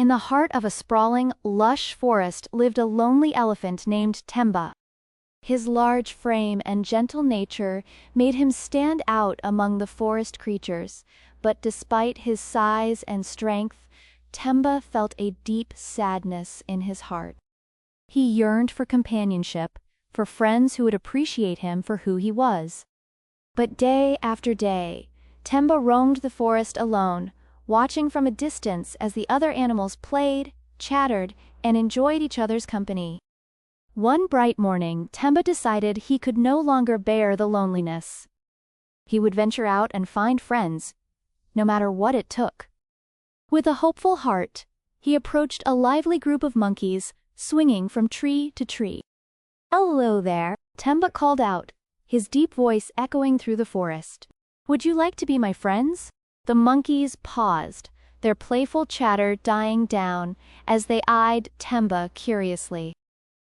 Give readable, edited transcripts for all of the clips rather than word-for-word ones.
In the heart of a sprawling, lush forest lived a lonely elephant named Temba. His large frame and gentle nature made him stand out among the forest creatures, but despite his size and strength, Temba felt a deep sadness in his heart. He yearned for companionship, for friends who would appreciate him for who he was. But day after day, Temba roamed the forest alone, watching from a distance as the other animals played, chattered, and enjoyed each other's company. One bright morning, Temba decided he could no longer bear the loneliness. He would venture out and find friends, no matter what it took. With a hopeful heart, he approached a lively group of monkeys, swinging from tree to tree. "Hello there," Temba called out, his deep voice echoing through the forest. "Would you like to be my friends?" The monkeys paused, their playful chatter dying down as they eyed Temba curiously.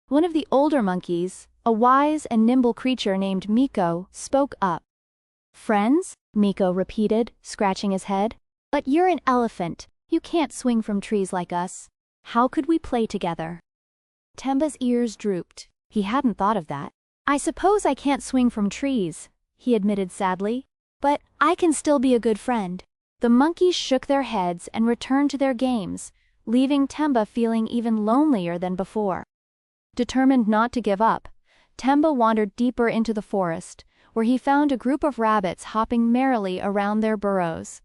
One of the older monkeys, a wise and nimble creature named Miko, spoke up. "Friends?" Miko repeated, scratching his head. "But you're an elephant. You can't swing from trees like us. How could we play together?" Temba's ears drooped. He hadn't thought of that. "I suppose I can't swing from trees," he admitted sadly. "But I can still be a good friend." The monkeys shook their heads and returned to their games, leaving Temba feeling even lonelier than before. Determined not to give up, Temba wandered deeper into the forest, where he found a group of rabbits hopping merrily around their burrows.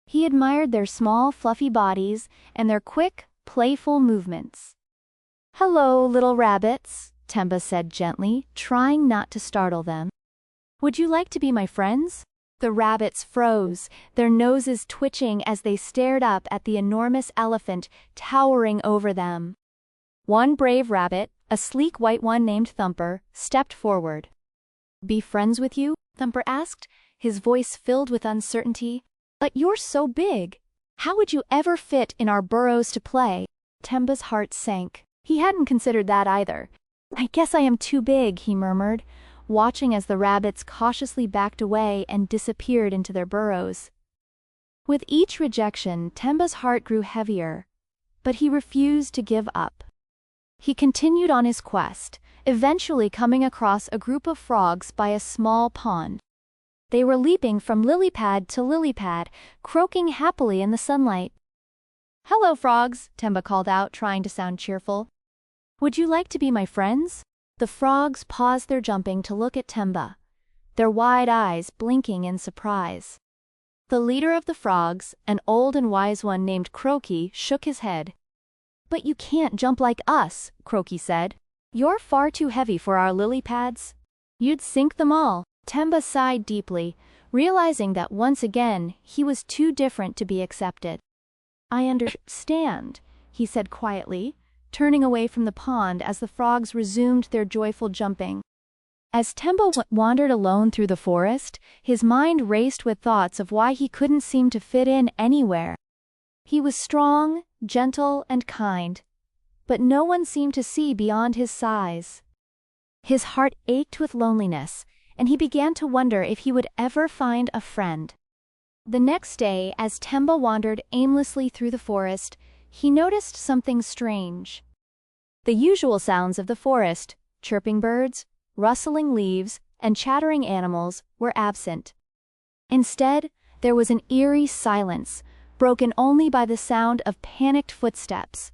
He admired their small, fluffy bodies and their quick, playful movements. "Hello, little rabbits," Temba said gently, trying not to startle them. "Would you like to be my friends?" The rabbits froze, their noses twitching as they stared up at the enormous elephant towering over them. One brave rabbit, a sleek white one named Thumper, stepped forward. "Be friends with you?" Thumper asked, his voice filled with uncertainty. "But you're so big. How would you ever fit in our burrows to play?" Temba's heart sank. He hadn't considered that either. "I guess I am too big," he murmured, watching as the rabbits cautiously backed away and disappeared into their burrows. With each rejection, Temba's heart grew heavier, but he refused to give up. He continued on his quest, eventually coming across a group of frogs by a small pond. They were leaping from lily pad to lily pad, croaking happily in the sunlight. "Hello, frogs," Temba called out, trying to sound cheerful. "Would you like to be my friends?" The frogs paused their jumping to look at Temba, their wide eyes blinking in surprise. The leader of the frogs, an old and wise one named Croaky, shook his head. "But you can't jump like us," Croaky said. "You're far too heavy for our lily pads. You'd sink them all." Temba sighed deeply, realizing that once again he was too different to be accepted. "I understand," he said quietly, turning away from the pond as the frogs resumed their joyful jumping. As Temba wandered alone through the forest, his mind raced with thoughts of why he couldn't seem to fit in anywhere. He was strong, gentle, and kind, but no one seemed to see beyond his size. His heart ached with loneliness, and he began to wonder if he would ever find a friend. The next day, as Temba wandered aimlessly through the forest, he noticed something strange. The usual sounds of the forest, chirping birds, rustling leaves, and chattering animals, were absent. Instead, there was an eerie silence, broken only by the sound of panicked footsteps.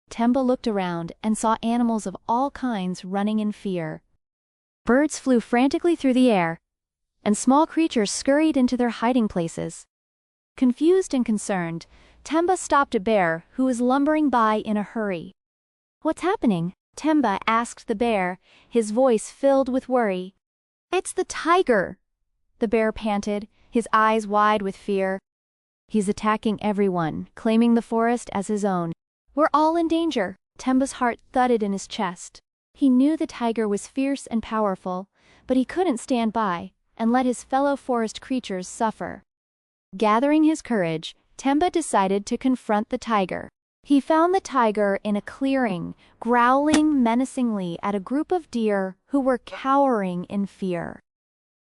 Temba looked around and saw animals of all kinds running in fear. Birds flew frantically through the air, and small creatures scurried into their hiding places. Confused and concerned, Temba stopped a bear who was lumbering by in a hurry. "What's happening?" Temba asked the bear, his voice filled with worry. "It's the tiger," the bear panted, his eyes wide with fear. "He's attacking everyone, claiming the forest as his own. We're all in danger." Temba's heart thudded in his chest. He knew the tiger was fierce and powerful, but he couldn't stand by and let his fellow forest creatures suffer. Gathering his courage, Temba decided to confront the tiger. He found the tiger in a clearing, growling menacingly at a group of deer who were cowering in fear.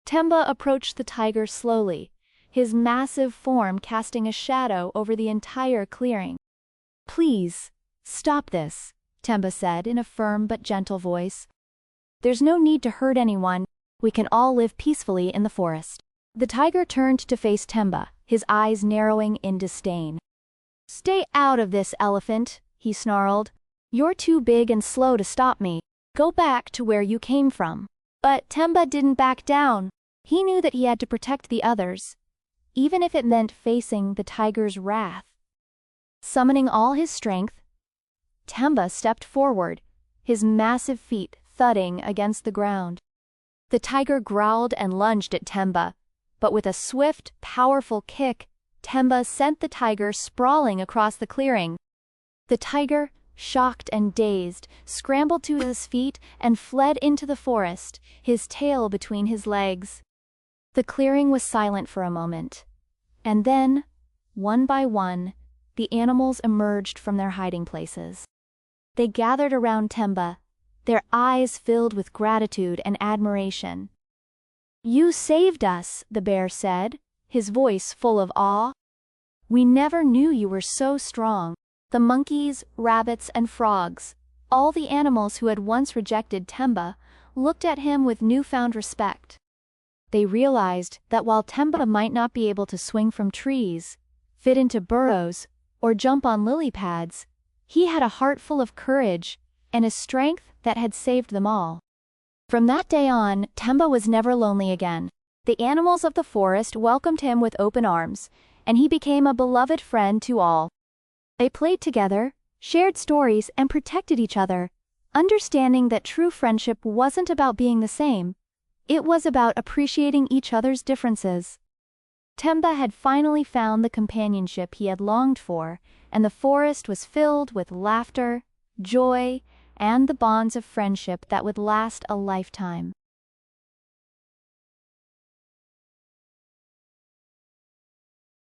Temba approached the tiger slowly, his massive form casting a shadow over the entire clearing. Please, stop this, Temba said in a firm but gentle voice. There's no need to hurt anyone. We can all live peacefully in the forest. The tiger turned to face Temba, his eyes narrowing in disdain. Stay out of this, elephant, he snarled. You're too big and slow to stop me. Go back to where you came from. But Temba didn't back down. He knew that he had to protect the others, even if it meant facing the tiger's wrath. Summoning all his strength, Temba stepped forward, his massive feet thudding against the ground. The tiger growled and lunged at Temba, but with a swift, powerful kick, Temba sent the tiger sprawling across the clearing. The tiger, shocked and dazed, scrambled to his feet and fled into the forest, his tail between his legs. The clearing was silent for a moment, and then, one by one, the animals emerged from their hiding places. They gathered around Temba, their eyes filled with gratitude and admiration. You saved us, the bear said, his voice full of awe. We never knew you were so strong. The monkeys, rabbits, and frogs, all the animals who had once rejected Temba, looked at him with newfound respect. They realized that while Temba might not be able to swing from trees, fit into burrows, or jump on lily pads, he had a heart full of courage and a strength that had saved them all. From that day on, Temba was never lonely again. The animals of the forest welcomed him with open arms, and he became a beloved friend to all. They played together, shared stories, and protected each other, understanding that true friendship wasn't about being the same. It was about appreciating each other's differences. Temba had finally found the companionship he had longed for, and the forest was filled with laughter, joy, and the bonds of friendship that would last a lifetime.